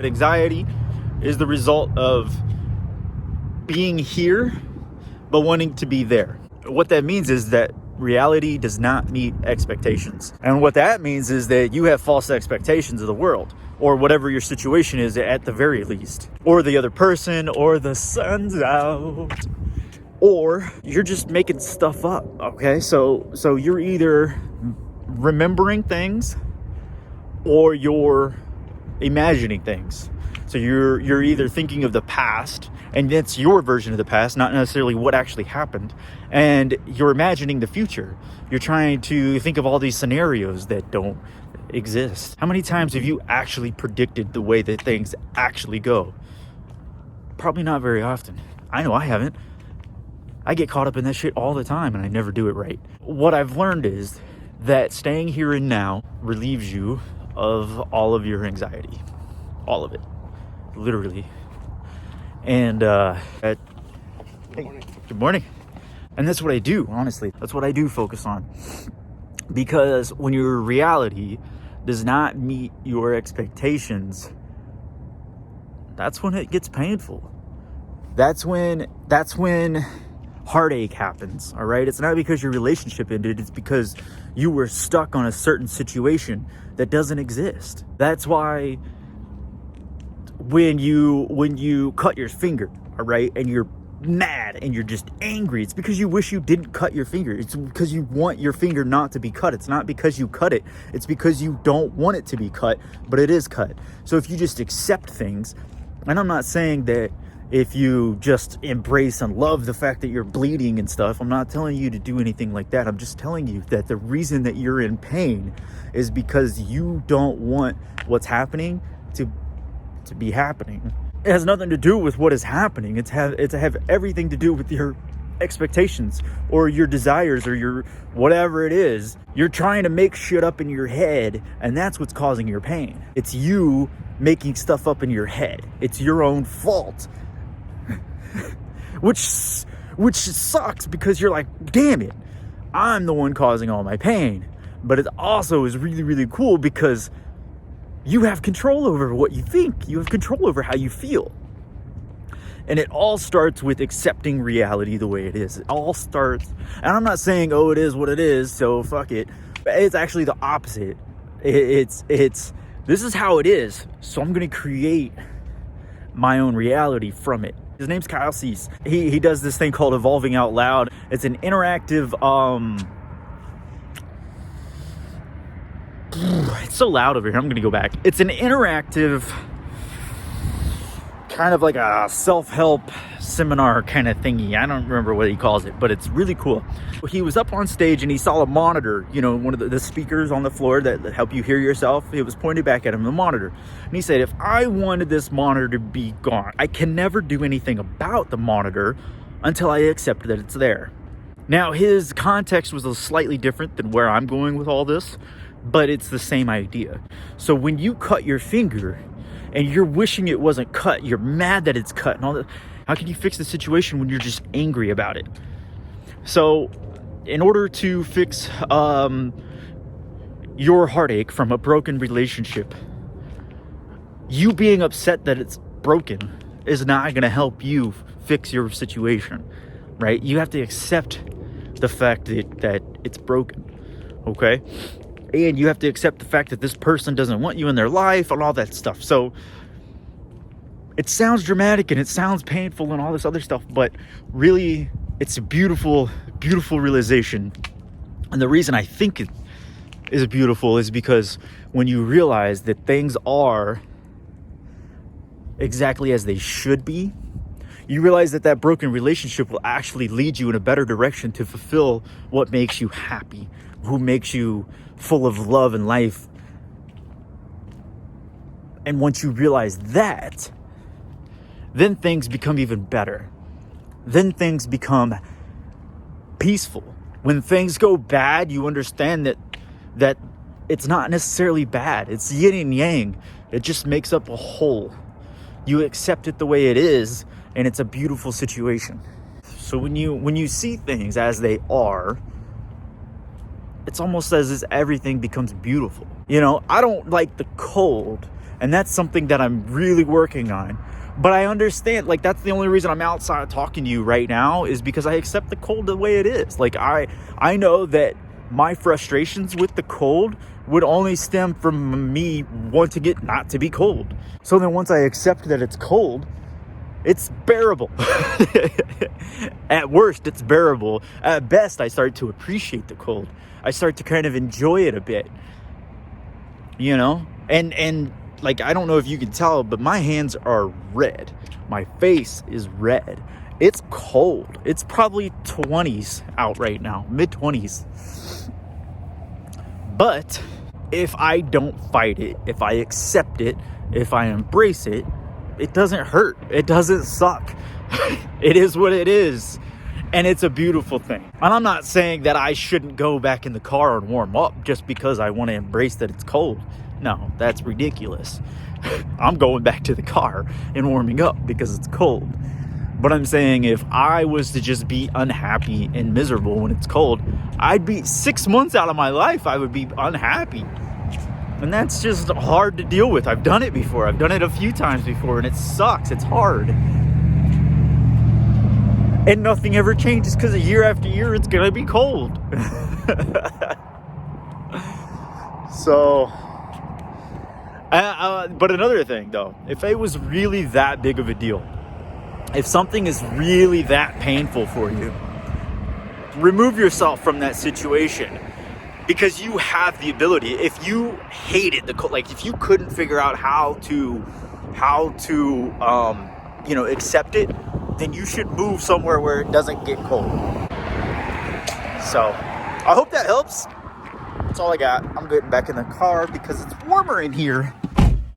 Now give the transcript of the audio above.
Anxiety is the result of being here, but wanting to be there. What that means is that reality does not meet expectations. And what that means is that you have false expectations of the world, or whatever your situation is at the very least, or the other person, or the sun's out, or you're just making stuff up, okay? So you're either remembering things or you're imagining things. So you're either thinking of the past, and that's your version of the past, not necessarily what actually happened, and you're imagining the future. You're trying to think of all these scenarios that don't exist. How many times have you actually predicted the way that things actually go? Probably not very often. I know I haven't. I get caught up in that shit all the time, and I never do it right. What I've learned is that staying here and now relieves you of all of your anxiety. All of it. Literally. And hey, good morning. And that's what I do, honestly. That's what I do focus on. Because when your reality does not meet your expectations, that's when it gets painful. That's when heartache happens, all right? It's not because your relationship ended, it's because you were stuck on a certain situation that doesn't exist. That's why when you cut your finger, all right, and you're mad and you're just angry, it's because you wish you didn't cut your finger. It's because you want your finger not to be cut. It's not because you cut it. It's because you don't want it to be cut, but it is cut. So if you just accept things, and I'm not saying that if you just embrace and love the fact that you're bleeding and stuff, I'm not telling you to do anything like that. I'm just telling you that the reason that you're in pain is because you don't want what's happening to be happening. It has nothing to do with what is happening. It's have everything to do with your expectations or your desires or your whatever it is. You're trying to make shit up in your head, and that's what's causing your pain. It's you making stuff up in your head. It's your own fault. which sucks, because you're like, damn it, I'm the one causing all my pain. But it also is really, really cool because you have control over what you think. You have control over how you feel. And it all starts with accepting reality the way it is. It all starts, and I'm not saying, oh, it is what it is, so fuck it. It's actually the opposite. It's this is how it is, so I'm going to create my own reality from it. His name's Kyle Cease. He does this thing called Evolving Out Loud. It's an interactive, it's so loud over here. I'm going to go back. It's an interactive, kind of like a self-help seminar kind of thingy. I don't remember what he calls it, but it's really cool. He was up on stage and he saw a monitor, you know, one of the speakers on the floor that help you hear yourself. It was pointed back at him, the monitor. And he said, if I wanted this monitor to be gone, I can never do anything about the monitor until I accept that it's there. Now, his context was a slightly different than where I'm going with all this, but it's the same idea. So when you cut your finger and you're wishing it wasn't cut, you're mad that it's cut and all that, how can you fix the situation when you're just angry about it? So in order to fix your heartache from a broken relationship, you being upset that it's broken is not going to help you fix your situation, right? You have to accept the fact that it's broken, okay? And you have to accept the fact that this person doesn't want you in their life and all that stuff. So it sounds dramatic and it sounds painful and all this other stuff, but really it's a beautiful, beautiful realization. And the reason I think it is beautiful is because when you realize that things are exactly as they should be, you realize that that broken relationship will actually lead you in a better direction to fulfill what makes you happy, who makes you full of love and life. And once you realize that, then things become even better. Then things become peaceful. When things go bad, you understand that it's not necessarily bad. It's yin and yang. It just makes up a whole. You accept it the way it is, and it's a beautiful situation. So when you see things as they are, it's almost as if everything becomes beautiful. You know, I don't like the cold, And that's something that I'm really working on. But I understand, like, that's the only reason I'm outside talking to you right now, is because I accept the cold the way it is. Like, I know that my frustrations with the cold would only stem from me wanting it not to be cold. So then once I accept that it's cold, it's bearable. At worst, it's bearable. At best, I start to appreciate the cold. I start to kind of enjoy it a bit, you know? And like, I don't know if you can tell, but my hands are red. My face is red. It's cold. It's probably 20s out right now, mid-20s. But if I don't fight it, if I accept it, if I embrace it, it doesn't hurt. It doesn't suck. It is what it is. And it's a beautiful thing. And I'm not saying that I shouldn't go back in the car and warm up just because I want to embrace that it's cold. No, that's ridiculous. I'm going back to the car and warming up because it's cold. But I'm saying, if I was to just be unhappy and miserable when it's cold, I'd be 6 months out of my life, I would be unhappy. And that's just hard to deal with. I've done it before. I've done it a few times before, and it sucks. It's hard. And nothing ever changes because year after year, it's going to be cold. So, but another thing, though, if it was really that big of a deal, if something is really that painful for you, remove yourself from that situation. Because you have the ability. If you hated the cold, like if you couldn't figure out how to accept it, then you should move somewhere where it doesn't get cold. So I hope that helps. That's all I got. I'm getting back in the car because it's warmer in here.